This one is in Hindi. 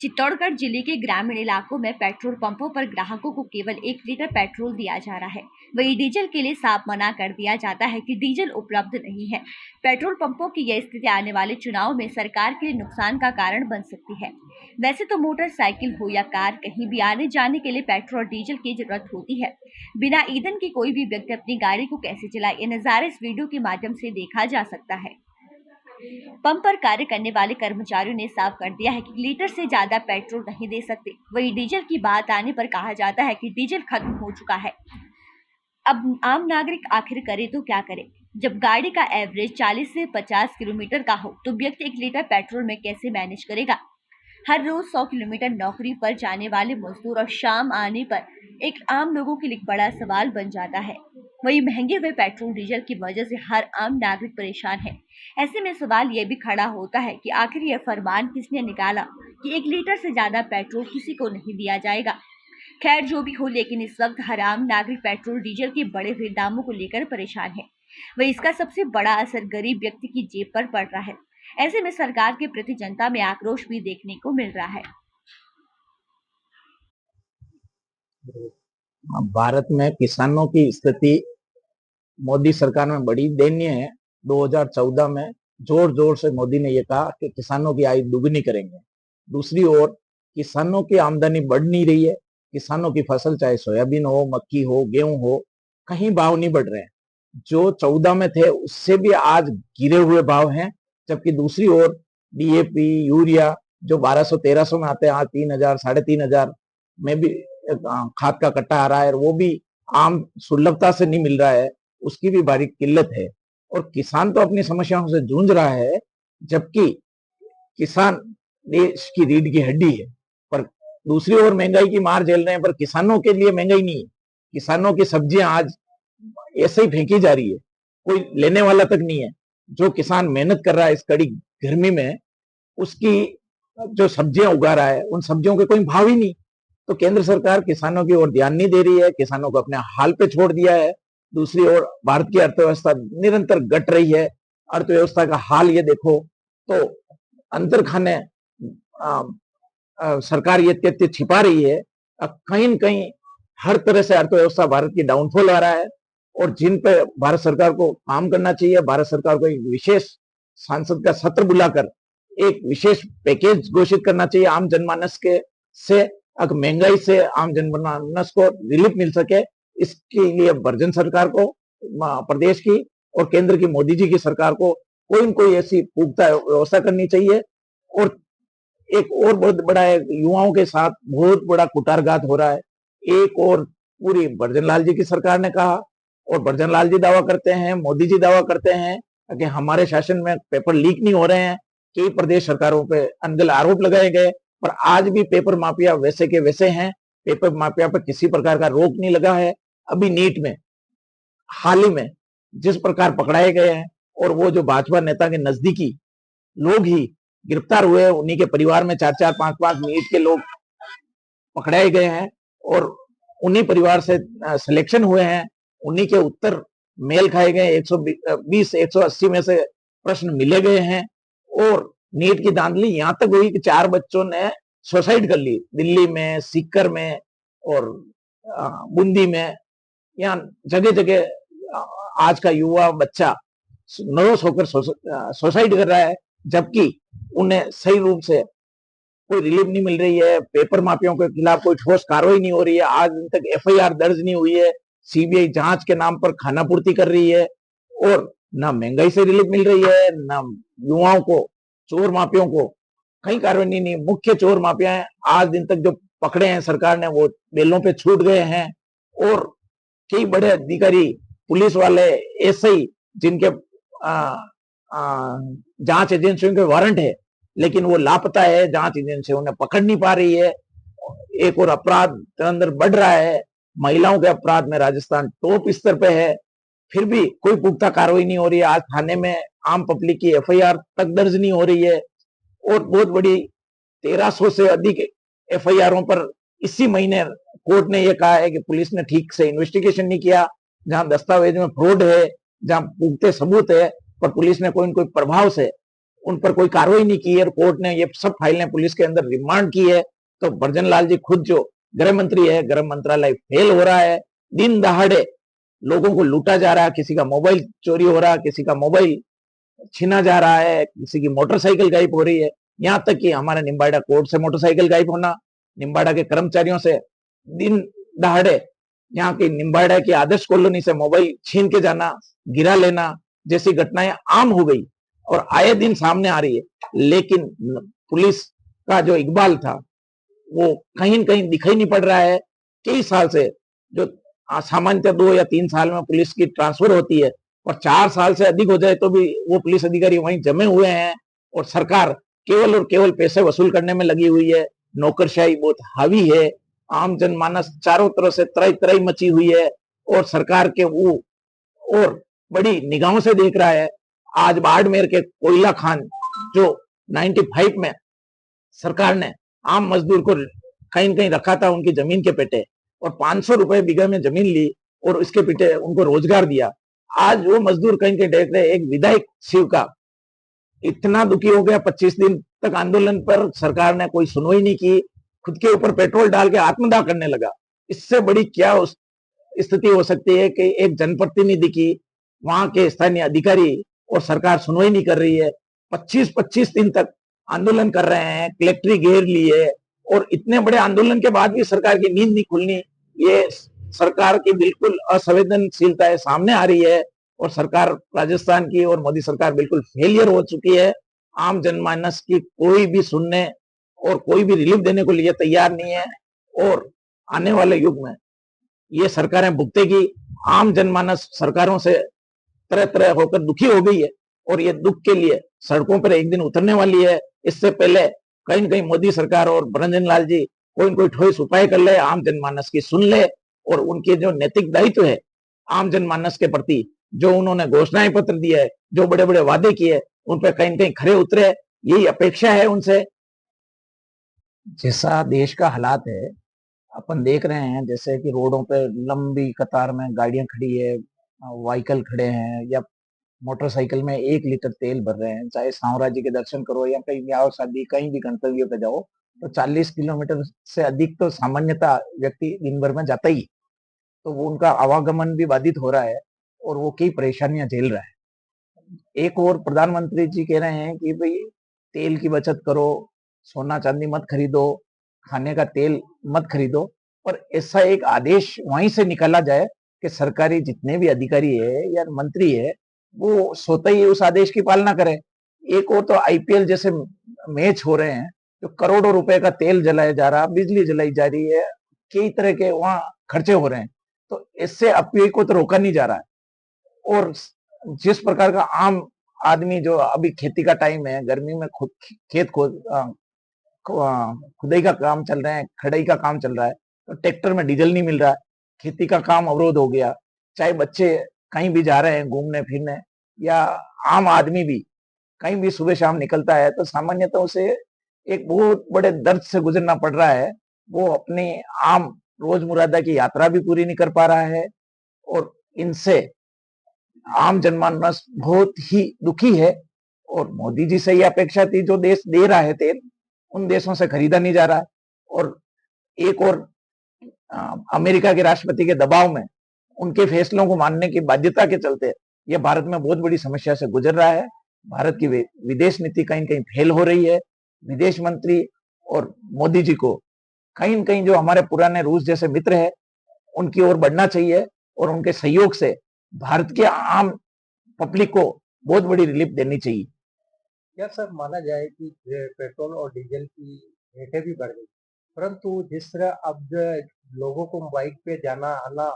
चित्तौड़गढ़ जिले के ग्रामीण इलाकों में पेट्रोल पंपों पर ग्राहकों को केवल 1 लीटर पेट्रोल दिया जा रहा है। वहीं डीजल के लिए साफ मना कर दिया जाता है कि डीजल उपलब्ध नहीं है। पेट्रोल पंपों की यह स्थिति आने वाले चुनाव में सरकार के लिए नुकसान का कारण बन सकती है। वैसे तो मोटरसाइकिल हो या कार, कहीं भी आने जाने के लिए पेट्रोल और डीजल की जरूरत होती है। बिना ईंधन की कोई भी व्यक्ति अपनी गाड़ी को कैसे चलाए, ये नजारा इस वीडियो के माध्यम से देखा जा सकता है। पंप पर कार्य करने वाले कर्मचारियों ने साफ कर दिया है कि लीटर से ज्यादा पेट्रोल नहीं दे सकते। वहीं डीजल की बात आने पर कहा जाता है कि डीजल खत्म हो चुका है। अब आम नागरिक आखिर करे तो क्या करे? जब गाड़ी का एवरेज 40 से 50 किलोमीटर का हो तो व्यक्ति 1 लीटर पेट्रोल में कैसे मैनेज करेगा? हर रोज 100 किलोमीटर नौकरी पर जाने वाले मजदूर और शाम आने पर एक आम लोगों के लिए बड़ा सवाल बन जाता है। वही महंगे हुए पेट्रोल डीजल की वजह से हर आम नागरिक परेशान है। ऐसे में सवाल यह भी खड़ा होता है कि आखिर यह फरमान किसने निकाला कि 1 लीटर से ज्यादा पेट्रोल किसी को नहीं दिया जाएगा। खैर जो भी हो, लेकिन इस वक्त हर आम नागरिक पेट्रोल डीजल के बढ़े हुए दामों को लेकर परेशान है। वही इसका सबसे बड़ा असर गरीब व्यक्ति की जेब पर पड़ रहा है। ऐसे में सरकार के प्रति जनता में आक्रोश भी देखने को मिल रहा है। भारत में किसानों की स्थिति मोदी सरकार में बड़ी दयनीय है। 2014 में जोर जोर से मोदी ने यह कहा कि किसानों की आय दुगनी करेंगे। दूसरी ओर किसानों की आमदनी बढ़ नहीं रही है। किसानों की फसल चाहे सोयाबीन हो, मक्की हो, गेहूं हो, कहीं भाव नहीं बढ़ रहे हैं। जो 14 में थे उससे भी आज गिरे हुए भाव हैं। जबकि दूसरी ओर डीएपी, यूरिया जो 1200-1300 में आते हैं, आज 3000, 3500 में भी खाद का कट्टा आ रहा है। वो भी आम सुलभता से नहीं मिल रहा है, उसकी भी भारी किल्लत है। और किसान तो अपनी समस्याओं से जूझ रहा है, जबकि किसान देश की रीढ़ की हड्डी है। पर दूसरी ओर महंगाई की मार झेल रहे हैं, पर किसानों के लिए महंगाई नहीं है। किसानों की सब्जियां आज ऐसे ही फेंकी जा रही है, कोई लेने वाला तक नहीं है। जो किसान मेहनत कर रहा है इस कड़ी गर्मी में, उसकी जो सब्जियां उगा रहा है, उन सब्जियों के कोई भाव ही नहीं। तो केंद्र सरकार किसानों की ओर ध्यान नहीं दे रही है, किसानों को अपने हाल पे छोड़ दिया है। दूसरी ओर भारत की अर्थव्यवस्था निरंतर घट रही है। अर्थव्यवस्था का हाल ये देखो तो अंतर खाने सरकार ये तथ्य छिपा रही है। कहीं न कहीं हर तरह से अर्थव्यवस्था भारत की डाउनफॉल आ रहा है। और जिन पे भारत सरकार को काम करना चाहिए, भारत सरकार को एक विशेष सांसद का सत्र बुलाकर एक विशेष पैकेज घोषित करना चाहिए आम जनमानस के से, अगर महंगाई से आम जनमानस को रिलीफ मिल सके। इसके लिए वर्जन सरकार को, प्रदेश की और केंद्र की मोदी जी की सरकार को कोई न कोई ऐसी पुख्ता व्यवस्था करनी चाहिए। और एक और बहुत बड़ा युवाओं के साथ बहुत बड़ा कुटारघात हो रहा है। एक और पूरी वर्जन लाल जी की सरकार ने कहा, और वर्जन लाल जी दावा करते हैं, मोदी जी दावा करते हैं कि हमारे शासन में पेपर लीक नहीं हो रहे हैं। कई प्रदेश सरकारों पे अनगल आरोप लगाए गए, पर आज भी पेपर माफिया वैसे के वैसे हैं। पेपर माफिया पर किसी प्रकार का रोक नहीं लगा है। अभी नीट में हाल ही में जिस प्रकार पकड़ाए गए हैं, और वो जो भाजपा नेता के नजदीकी लोग ही गिरफ्तार हुए, उन्हीं के परिवार में 4-4, 5-5 नीट के लोग पकड़ाए गए हैं, और उन्हीं परिवार से सिलेक्शन हुए हैं। उन्हीं के उत्तर मेल खाए गए। 120-180 में से प्रश्न मिले गए हैं। और नीट की धांधली यहां तक हुई कि 4 बच्चों ने सुसाइड कर ली, दिल्ली में, सीकर में और बूंदी में। यहाँ जगह जगह आज का युवा बच्चा नर्वस होकर सुसाइड कर रहा है, जबकि उन्हें सही रूप से कोई रिलीफ नहीं मिल रही है। पेपर माफियाओं के खिलाफ कोई ठोस कार्रवाई नहीं हो रही है। आज तक एफआईआर दर्ज नहीं हुई है। सीबीआई जांच के नाम पर खानापूर्ति कर रही है, और ना महंगाई से रिलीफ मिल रही है, ना युवाओं को, चोर माफियाओं को कहीं कार्रवाई नहीं। मुख्य चोर माफिया है आज दिन तक जो पकड़े हैं सरकार ने, वो बेलों पे छूट गए हैं। और कई बड़े अधिकारी, पुलिस वाले, एसआई जिनके जांच एजेंसियों के वारंट है, लेकिन वो लापता है। जांच एजेंसी उन्हें पकड़ नहीं पा रही है। एक और अपराध अंदर बढ़ रहा है। महिलाओं के अपराध में राजस्थान टॉप स्तर पे है, फिर भी कोई पुख्ता कार्रवाई नहीं हो रही है। आज थाने में आम पब्लिक की एफआईआर तक दर्ज नहीं हो रही है। और बहुत बड़ी 1300 से अधिक एफआईआरों पर इसी महीने कोर्ट ने यह कहा है कि पुलिस ने ठीक से इन्वेस्टिगेशन नहीं किया। जहां दस्तावेज में फ्रॉड है, जहां पुख्ते सबूत है, पर पुलिस ने कोई न कोई प्रभाव से उन पर कोई कार्रवाई नहीं की है, कोर्ट ने ये सब फाइलें पुलिस के अंदर रिमांड की है, तो भरजन लाल जी खुद जो गृह मंत्री है, गृह मंत्रालय फेल हो रहा है, दिन दहाड़े लोगों को लूटा जा रहा है, किसी का मोबाइल चोरी हो रहा है, किसी का मोबाइल छीना जा रहा है, किसी की मोटरसाइकिल गायब हो रही है, यहाँ तक कि हमारे निम्बाड़ा कोर्ट से मोटरसाइकिल गायब होना, निम्बाड़ा के कर्मचारियों से दिन दहाड़े यहाँ की निम्बाड़ा की आदर्श कॉलोनी से मोबाइल छीन के जाना, गिरा लेना जैसी घटनाएं आम हो गई और आए दिन सामने आ रही है। लेकिन पुलिस का जो इकबाल था वो कहीं न कहीं दिखाई नहीं पड़ रहा है। कई साल से जो सामान्यतः 2 या 3 साल में पुलिस की ट्रांसफर होती है और 4 साल से अधिक हो जाए तो भी वो पुलिस अधिकारी वहीं जमे हुए हैं और सरकार केवल और केवल पैसे वसूल करने में लगी हुई है। नौकरशाही बहुत हावी है, आम जनमानस चारों तरफ से त्राही-त्राही मची हुई है और सरकार के वो और बड़ी निगाहों से देख रहा है। आज बाड़मेर के कोयला खान जो 95 में सरकार ने आम मजदूर को कहीं न कहीं रखा था उनकी जमीन के पेटे और 500 रुपए बीघा में जमीन ली और उसके पेटे उनको रोजगार दिया। आज वो मजदूर कहीं कहीं देख रहे, एक विधायक शिव का इतना दुखी हो गया, 25 दिन तक आंदोलन पर सरकार ने कोई सुनवाई नहीं की, खुद के ऊपर पेट्रोल डाल के आत्मदाह करने लगा। इससे बड़ी क्या स्थिति हो सकती है कि एक जनप्रतिनिधि की वहां के स्थानीय अधिकारी और सरकार सुनवाई नहीं कर रही है। 25-25 दिन तक आंदोलन कर रहे हैं, कलेक्ट्री घेर लिए और इतने बड़े आंदोलन के बाद भी सरकार की नींद नहीं खुलनी, ये सरकार की बिल्कुल असंवेदनशीलता सामने आ रही है और सरकार राजस्थान की और मोदी सरकार बिल्कुल फेलियर हो चुकी है। आम जनमानस की कोई भी सुनने और कोई भी रिलीफ देने को लिए तैयार नहीं है और आने वाले युग में ये सरकारें भुगतेगी। आम जनमानस सरकारों से तरह तरह होकर दुखी हो गई है और ये दुख के लिए सड़कों पर एक दिन उतरने वाली है। इससे पहले कहीं न कहीं मोदी सरकार और भरंजन लाल जी कोई न कोई ठोस उपाय कर ले, आम जनमानस की सुन ले और उनके जो नैतिक दायित्व है आम जनमानस के प्रति, जो उन्होंने घोषणाएं पत्र दिए है, जो बड़े बड़े वादे किए, उन पर कहीं न कहीं खरे उतरे, यही अपेक्षा है उनसे। जैसा देश का हालात है अपन देख रहे हैं, जैसे कि रोडों पे लंबी कतार में गाड़ियां खड़ी है, व्हीकल खड़े हैं या मोटरसाइकिल में 1 लीटर तेल भर रहे हैं, चाहे सांवरा जी के दर्शन करो या कहीं ब्याह शादी कहीं भी गंतव्य पे जाओ तो 40 किलोमीटर से अधिक तो सामान्यतः व्यक्ति दिन भर में जाता ही, तो वो उनका आवागमन भी बाधित हो रहा है और वो कई परेशानियां झेल रहा है। एक और प्रधानमंत्री जी कह रहे हैं कि भाई तेल की बचत करो, सोना चांदी मत खरीदो, खाने का तेल मत खरीदो, और ऐसा एक आदेश वहीं से निकाला जाए कि सरकारी जितने भी अधिकारी है या मंत्री है वो स्वतः ही उस आदेश की पालना करें। एक और तो आईपीएल जैसे मैच हो रहे हैं, जो करोड़ों रुपए का तेल जलाया जा रहा, बिजली जलाई जा रही है, कई तरह के वहां खर्चे हो रहे हैं, तो इससे अपव्यय को तो रोका नहीं जा रहा है। और जिस प्रकार का आम आदमी, जो अभी खेती का टाइम है, गर्मी में खुद खेत खुदाई का काम चल रहा है, खड़ाई का काम चल रहा है, तो ट्रैक्टर में डीजल नहीं मिल रहा है, खेती का काम अवरोध हो गया। चाहे बच्चे कहीं भी जा रहे हैं घूमने फिरने या आम आदमी भी कहीं भी सुबह शाम निकलता है तो सामान्यतः उसे एक बहुत बड़े दर्द से गुजरना पड़ रहा है। वो अपनी आम रोजमुरादा की यात्रा भी पूरी नहीं कर पा रहा है और इनसे आम जनमानस बहुत ही दुखी है। और मोदी जी से ये अपेक्षा थी, जो देश दे रहा है तेल उन देशों से खरीदा नहीं जा रहा है। और एक और अमेरिका के राष्ट्रपति के दबाव में उनके फैसलों को मानने की बाध्यता के चलते यह भारत में बहुत बड़ी समस्या से गुजर रहा है। भारत की विदेश नीति कहीं कहीं फेल हो रही है। विदेश मंत्री और मोदी जी को कहीं न कहीं जो हमारे पुराने रूस जैसे मित्र है उनकी ओर बढ़ना चाहिए और उनके सहयोग से भारत के आम पब्लिक को बहुत बड़ी रिलीफ देनी चाहिए। क्या सर माना जाए कि पेट्रोल और डीजल की रेटें भी बढ़ गई, परंतु जिस तरह अब लोगों को बाइक पे जाना आना